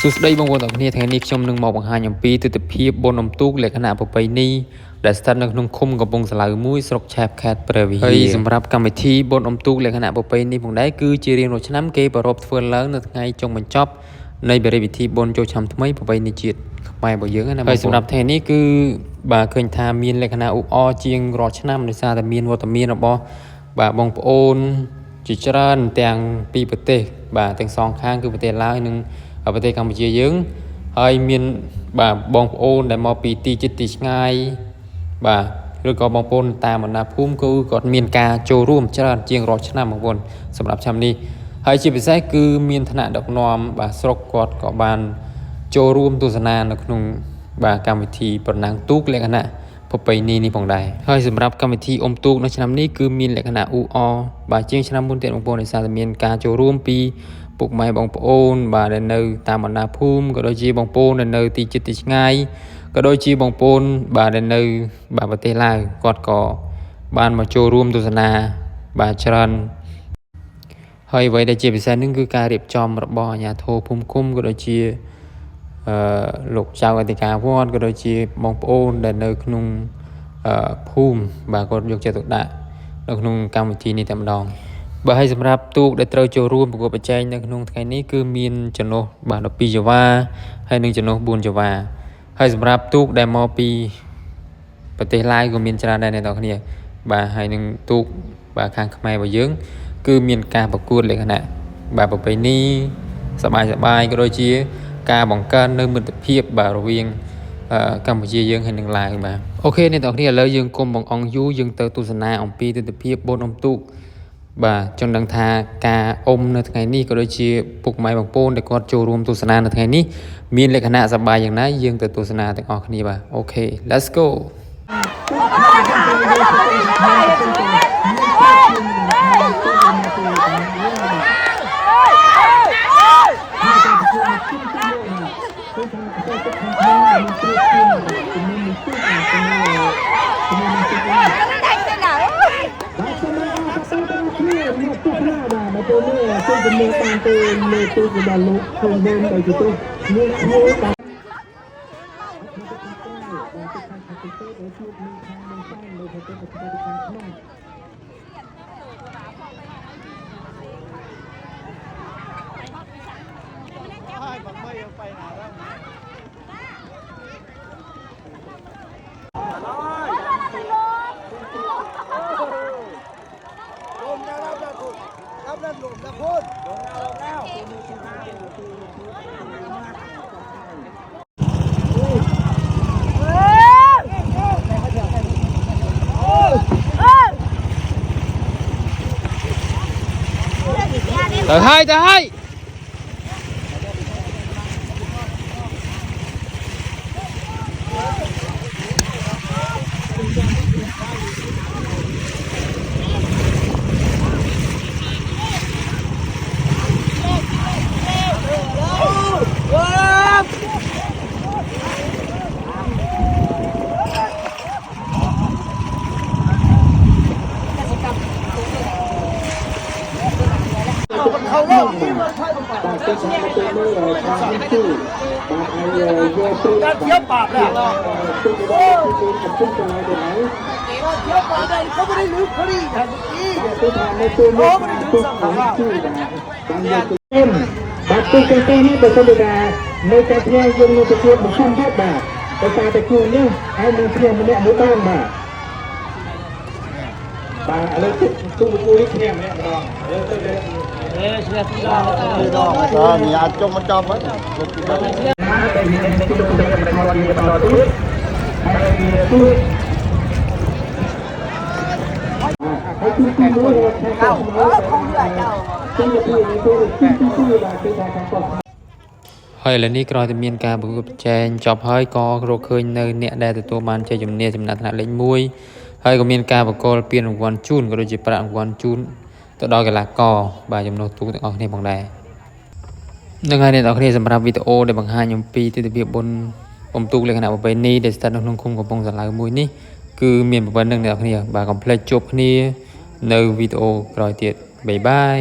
សួស្តីបងប្អូនទាំងគ្នាថ្ងៃនេះខ្ញុំនឹងមកបង្ហាញអំពីទិដ្ឋភាពបុណ្យអុំទូកលក្ខណៈប្រពៃណីដែលស្ថិតនៅក្នុងឃុំកំពង់សាឡៅមួយស្រុកឆែបខេត្តព្រះវិហារហើយសម្រាប់កម្មវិធីបុណ្យអុំទូកលក្ខណៈប្រពៃណីផងដែរគឺជារៀងរាល់ឆ្នាំគេប្រារព្ធធ្វើឡើងនៅថ្ងៃចុងបញ្ចប់នៃពិធីបុណ្យចូលឆ្នាំថ្មីប្រពៃណីជាតិខ្មែររបស់យើងណាហើយសម្រាប់ថ្ងៃនេះគឺបាទឃើញថាមានលក្ខណៈអ៊ូអរជាងរាល់ឆ្នាំដោយសារតែមានវត្តមានរបស់បាទបងប្អូនជាច្រើនទាំងពីប្រទេសបាទទាំងសងខាងគឺប្រទេសឡាវនិងប្រទេសកម្ពុជាយើងហើយមានបាទបងប្អូនដែលមកពីទីជិតទីឆ្ងាយបាទឬក៏បងប្អូនតាមបណ្ដាភូមិគឺគាត់មានការចូលរួមច្រើនជាងរាល់ឆ្នាំបងប្អូនសម្រាប់ឆ្នាំនេះហើយជាពិសេសគឺមានឋានៈដឹកនាំបាទស្រុកគាត់ក៏បានចូលរួមទស្សនានៅក្នុងបាទកម្មវិធីប្រណាំងទូកលក្ខណៈប្រពៃណីនេះផងដែរហើយសម្រាប់កម្មវិធីអុំទូកនៅឆ្នាំនេះគឺមានលក្ខណៈអ៊ូអរបាទជាងឆ្នាំមុនទៀតបងប្អូនដោយសារតែមានការចូលរួមពីពុកម៉ែបងប្អូនបាទដែលនៅតាមបណ្ដាភូមិក៏ដូចជាបងប្អូនដែលនៅទីជិតទីឆ្ងាយក៏ដូចជាបងប្អូនបាទដែលនៅបាទប្រទេសឡាវគាត់ក៏បានមកចូលរួមទស្សនាបាទច្រើនហើយអ្វីដែលជាពិសេសនឹងគឺការរៀបចំរបស់អាជ្ញាធរភូមិឃុំក៏ដូចជាលោកចៅអធិការវត្តក៏ដូចជាបងប្អូនដែលនៅក្នុងភូមិបាទគាត់យកចិត្តទុកដាក់នៅក្នុងកម្មវិធីនេះតែម្ដងបាទហើយសម្រាប់ទូកដែលត្រូវចូលរួមប្រកួតប្រជែងនៅក្នុងថ្ងៃនេះគឺមានចំណុះបាទ12ចង្វាហើយនិងចំណុះ4ចង្វាហើយសម្រាប់ទូកដែលមកពីប្រទេសឡាវក៏មានច្រើនដែរអ្នកនរគ្នាបាទហើយនឹងទូកបាទខាងខ្មែររបស់យើងគឺមានការប្រកួតលក្ខណៈបាទប្រពៃណីសប្បាយក៏ដូចជាការបង្កើននៅមិត្តភាពបាទរវាងកម្ពុជាយើងហើយនឹងឡាវបាទអូខេអ្នកនរគ្នាឥឡូវយើងគុំបងអង្គយូយើងទៅទស្សនាអំពីទិដ្ឋភាពបុណ្យអុំទូកបាទចង់ដឹងថាការអុំនៅថ្ងៃនេះក៏ដូចជាពុកម៉ែបងប្អូនដែលគាត់ចូលរួមទស្សនានៅថ្ងៃនេះមានលក្ខណៈសប្បាយយ៉ាងណាយើងទៅទស្សនាទាំងអស់គ្នាបាទអូខេ let's go tới haiបាទទូកទាំងនេះបើសិនជានៅតែភ្នាក់យើងនៅប្រកួតមិនxongទេបាទដោយសារតែគូនេះហើយមានភ្នាក់ម្នាក់មួយដងបាទឥឡូវទូកគូនេះភ្នាក់ម្នាក់ម្ដងទៅឆ្លះពីរដងបាទញ៉ាំចុងមិនចប់ហ្នឹងតែមានទូកបន្តទៀតហើយទូកហើយទូកទីមួយរបស់ខ្ញុំហើយឥឡូវនេះក្រោយតែមានការប្រកួតប្រជែងចប់ហើយក៏រកឃើញនៅអ្នកដែលទទួលបានជ័យជំនះចំណាត់ថ្នាក់លេខ1ហើយក៏មានការប្រកល់ពានរង្វាន់ជូនក៏ដូចជាប្រាក់រង្វាន់ជូនទៅដល់កីឡាករបាទចំណុះទូកទាំងអស់គ្នាផងដែរនឹងហើយអ្នកនរគ្នាសម្រាប់វីដេអូដែលបង្ហាញអំពីទិដ្ឋភាពបុណ្យអុំទូកលក្ខណៈប្រពៃណីដែលស្ថិតនៅក្នុងឃុំកំពង់សាឡៅមួយនេះគឺមានប៉ុណ្្នឹងអ្នកនរគ្នាបាទកុំភ្លេចជួបគ្នានៅវីដេអូក្រោយទៀតបាយបាយ